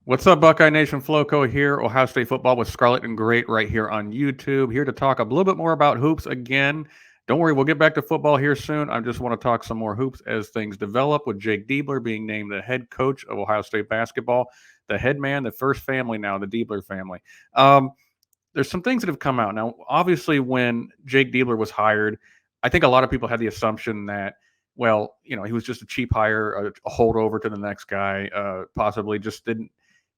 What's up, Buckeye Nation? Floco here. Ohio State football with Scarlet and Great right here on YouTube. Here to talk a little bit more about hoops again. Don't worry, we'll get back to football here soon. I just want to talk some more hoops as things develop with Jake Diebler being named the head coach of Ohio State basketball, the head man, the first family now, the Diebler family. Um, there's some things that have come out. Now, obviously, when Jake Diebler was hired, I think a lot of people had the assumption that, well, he was just a cheap hire, a holdover to the next guy, possibly just didn't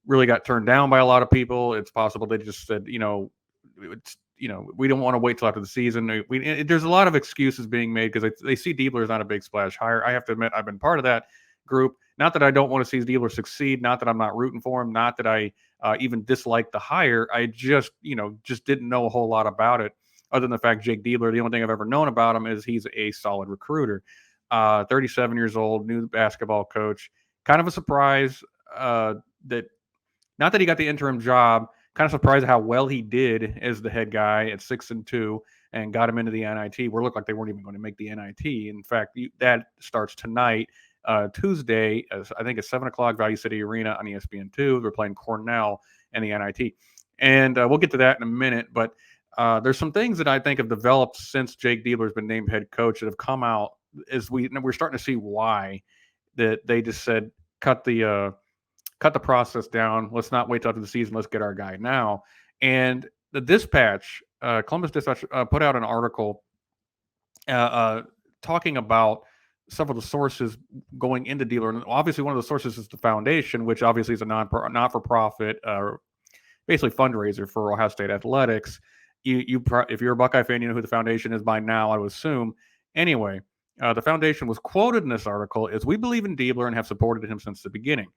really got turned down by a lot of people. It's possible they just said, we don't want to wait till after the season. There's a lot of excuses being made because they see Diebler as not a big splash hire. I have to admit, I've been part of that group. Not that I don't want to see Diebler succeed. Not that I'm not rooting for him. Not that I even dislike the hire. I just didn't know a whole lot about it. Other than the fact Jake Diebler, the only thing I've ever known about him is he's a solid recruiter. 37 years old, new basketball coach. Kind of a surprise that not that he got the interim job. Kind of surprised at how well he did as the head guy at 6-2 and got him into the NIT. Where it looked like they weren't even going to make the NIT. In fact, that starts tonight, Tuesday. I think at 7 o'clock, Value City Arena on ESPN2. We're playing Cornell and the NIT, and we'll get to that in a minute. But there's some things that I think have developed since Jake Diebler has been named head coach that have come out as we're starting to see why that they just said cut the process down. Let's not wait till after the season. Let's get our guy now. And the Dispatch, Columbus Dispatch, put out an article uh, uh, talking about several of the sources going into Dealer. And obviously, one of the sources is the foundation, which obviously is a not for profit, basically fundraiser for Ohio State athletics. If you're a Buckeye fan, you know who the foundation is by now, I would assume. Anyway, the foundation was quoted in this article as we believe in Diebler and have supported him since the beginning.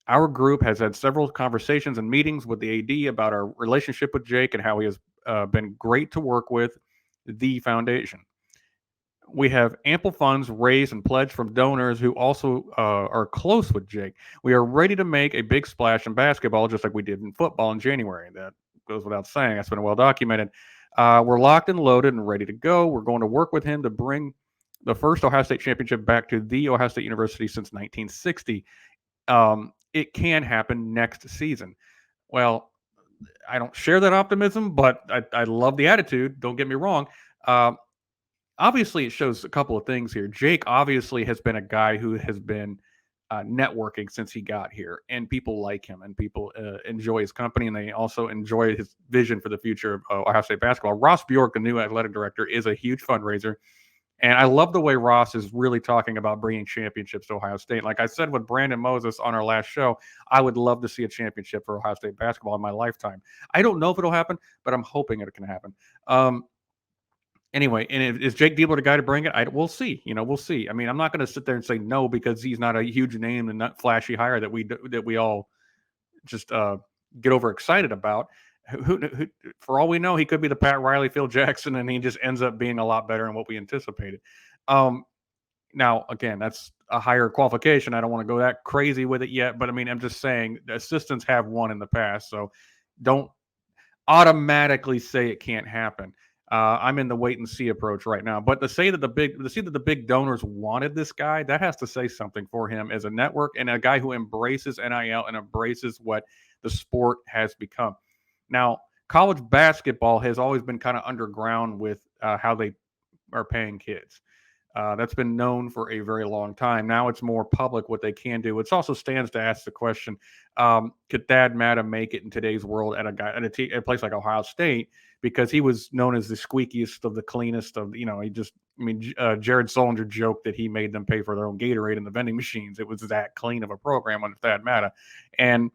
Our group has had several conversations and meetings with the AD about our relationship with Jake and how he has been great to work with. The foundation. We have ample funds raised and pledged from donors who also are close with Jake. We are ready to make a big splash in basketball, just like we did in football in January. That goes without saying. That's been well documented. We're locked and loaded and ready to go. We're going to work with him to bring the first Ohio State championship back to the Ohio State University since 1960. It can happen next season. Well, I don't share that optimism, but I love the attitude. Don't get me wrong. Um, Obviously, it shows a couple of things here. Jake obviously has been a guy who has been networking since he got here, and people like him, and people enjoy his company, and they also enjoy his vision for the future of Ohio State basketball. Ross Bjork, the new athletic director, is a huge fundraiser. And I love the way Ross is really talking about bringing championships to Ohio State. Like I said with Brandon Moses on our last show, I would love to see a championship for Ohio State basketball in my lifetime. I don't know if it'll happen, but I'm hoping it can happen. Anyway, and is Jake Diebler the guy to bring it? We'll see. We'll see. I mean, I'm not going to sit there and say no because he's not a huge name and not flashy hire that we all just get overexcited about. Who, for all we know, he could be the Pat Riley, Phil Jackson, and he just ends up being a lot better than what we anticipated. Now, again, that's a higher qualification. I don't want to go that crazy with it yet, but I mean, I'm just saying the assistants have won in the past, so don't automatically say it can't happen. I'm in the wait and see approach right now. But to see that the big donors wanted this guy, that has to say something for him as a network and a guy who embraces NIL and embraces what the sport has become. Now, college basketball has always been kind of underground with how they are paying kids. That's been known for a very long time. Now it's more public what they can do. It also stands to ask the question: could Thad Matta make it in today's world at a place like Ohio State? Because he was known as the squeakiest of the cleanest of, Jared Solinger joked that he made them pay for their own Gatorade in the vending machines. It was that clean of a program under Thad Matta. And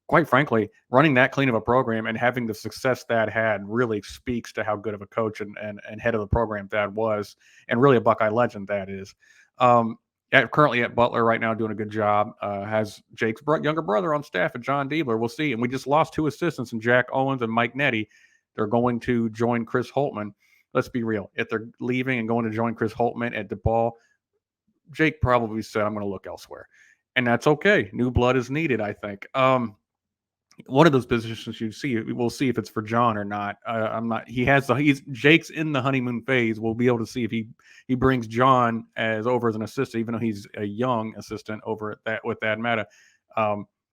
quite frankly, running that clean of a program and having the success Thad had really speaks to how good of a coach and head of the program Thad was, and really a Buckeye legend Thad is. Currently at Butler right now, doing a good job. Has Jake's younger brother on staff at John Diebler. We'll see. And we just lost two assistants in Jack Owens and Mike Nettie. They're going to join Chris Holtman. Let's be real. If they're leaving and going to join Chris Holtman at DePaul, Jake probably said, I'm going to look elsewhere. And that's okay. New blood is needed, I think. One of those positions you see, we'll see if it's for John or not. I'm not. He's Jake's in the honeymoon phase. We'll be able to see if he brings John as an assistant, even though he's a young assistant over at that with Thad Matta.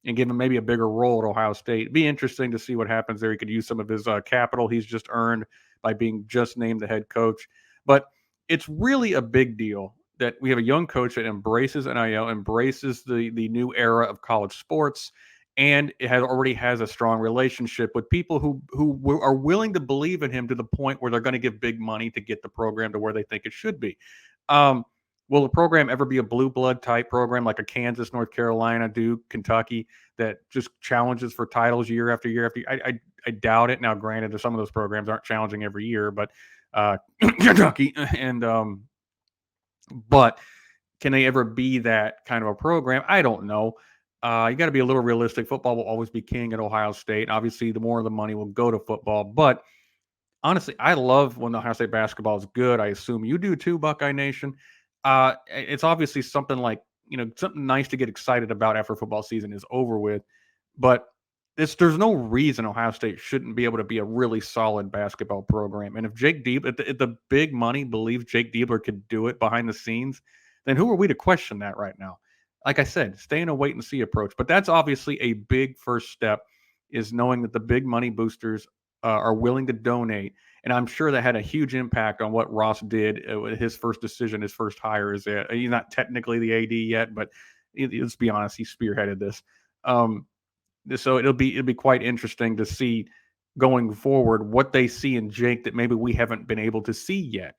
and give him maybe a bigger role at Ohio State. It'd be interesting to see what happens there. He could use some of his capital he's just earned by being just named the head coach. But it's really a big deal that we have a young coach that embraces NIL, embraces the new era of college sports, and it already has a strong relationship with people who are willing to believe in him to the point where they're going to give big money to get the program to where they think it should be. Um, will the program ever be a blue blood type program like a Kansas, North Carolina, Duke, Kentucky that just challenges for titles year after year after year? I doubt it. Now, granted, some of those programs aren't challenging every year, but Kentucky and but can they ever be that kind of a program? I don't know. You got to be a little realistic. Football will always be king at Ohio State. Obviously, the more of the money will go to football. But honestly, I love when Ohio State basketball is good. I assume you do too, Buckeye Nation. It's obviously something like, something nice to get excited about after football season is over with. But there's no reason Ohio State shouldn't be able to be a really solid basketball program. And if Jake Diebler, if the big money believes Jake Diebler could do it behind the scenes, then who are we to question that right now? Like I said, stay in a wait and see approach. But that's obviously a big first step, is knowing that the big money boosters are willing to donate. And I'm sure that had a huge impact on what Ross did with his first decision, his first hire. He's not technically the AD yet, but let's be honest, he spearheaded this. So it'll be quite interesting to see going forward what they see in Jake that maybe we haven't been able to see yet.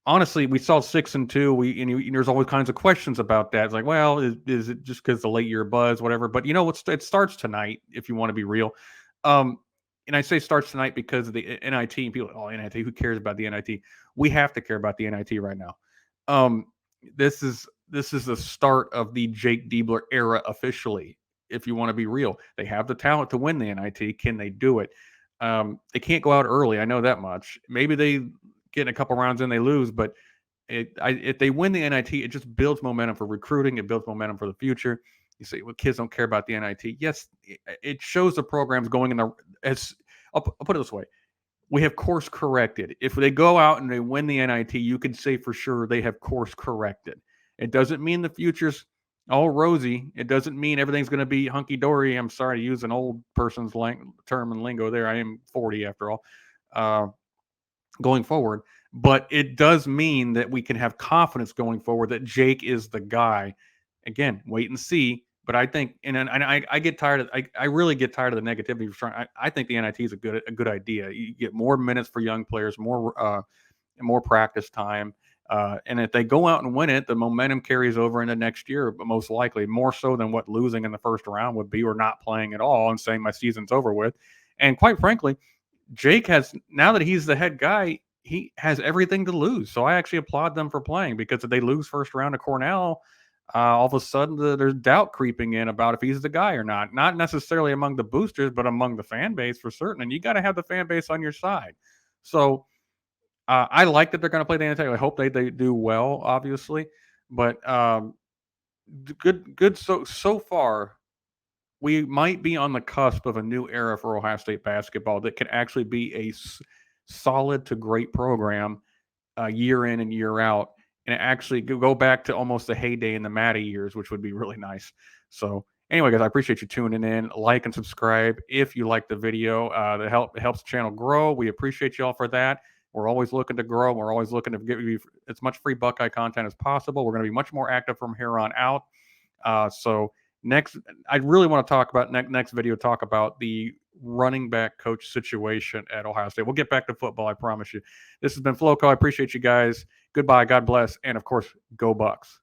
Honestly, we saw 6-2. There's always kinds of questions about that. It's like, well, is it just because the late year buzz, whatever? But it starts tonight. If you want to be real, and I say starts tonight because of the NIT. And people, NIT, who cares about the NIT? We have to care about the NIT right now. This is the start of the Jake Diebler era officially. If you want to be real, they have the talent to win the NIT. Can they do it? They can't go out early. I know that much. Maybe they get in a couple rounds in, they lose, but if they win the NIT, it just builds momentum for recruiting. It builds momentum for the future. You say, well, kids don't care about the NIT. Yes, it shows the program's going in the. I'll put it this way: we have course corrected. If they go out and they win the NIT, you can say for sure they have course corrected. It doesn't mean the future's all rosy. It doesn't mean everything's going to be hunky dory. I'm sorry to use an old person's term and lingo there. I am 40 after all. Going forward, but it does mean that we can have confidence going forward that Jake is the guy. Again, wait and see. But I think, and I get tired of, I really get tired of the negativity. I think the NIT is a good idea. You get more minutes for young players, more practice time. And if they go out and win it, the momentum carries over into next year, but most likely more so than what losing in the first round would be, or not playing at all and saying my season's over with. And quite frankly, Jake has, now that he's the head guy, he has everything to lose. So I actually applaud them for playing, because if they lose first round to Cornell, all of a sudden there's doubt creeping in about if he's the guy or not. Not necessarily among the boosters, but among the fan base for certain. And you got to have the fan base on your side. So I like that they're going to play the NIT. I hope they do well, obviously. But good. So far, we might be on the cusp of a new era for Ohio State basketball that could actually be a solid to great program year in and year out, and actually go back to almost the heyday in the Matty years, which would be really nice. So anyway, guys, I appreciate you tuning in. Like and subscribe if you like the video. It helps the channel grow. We appreciate you all for that. We're always looking to grow. We're always looking to give you as much free Buckeye content as possible. We're going to be much more active from here on out. So next, I really want to talk about next video, talk about the running back coach situation at Ohio State. We'll get back to football, I promise you. This has been Floco. I appreciate you guys. Goodbye. God bless. And of course, go Bucks.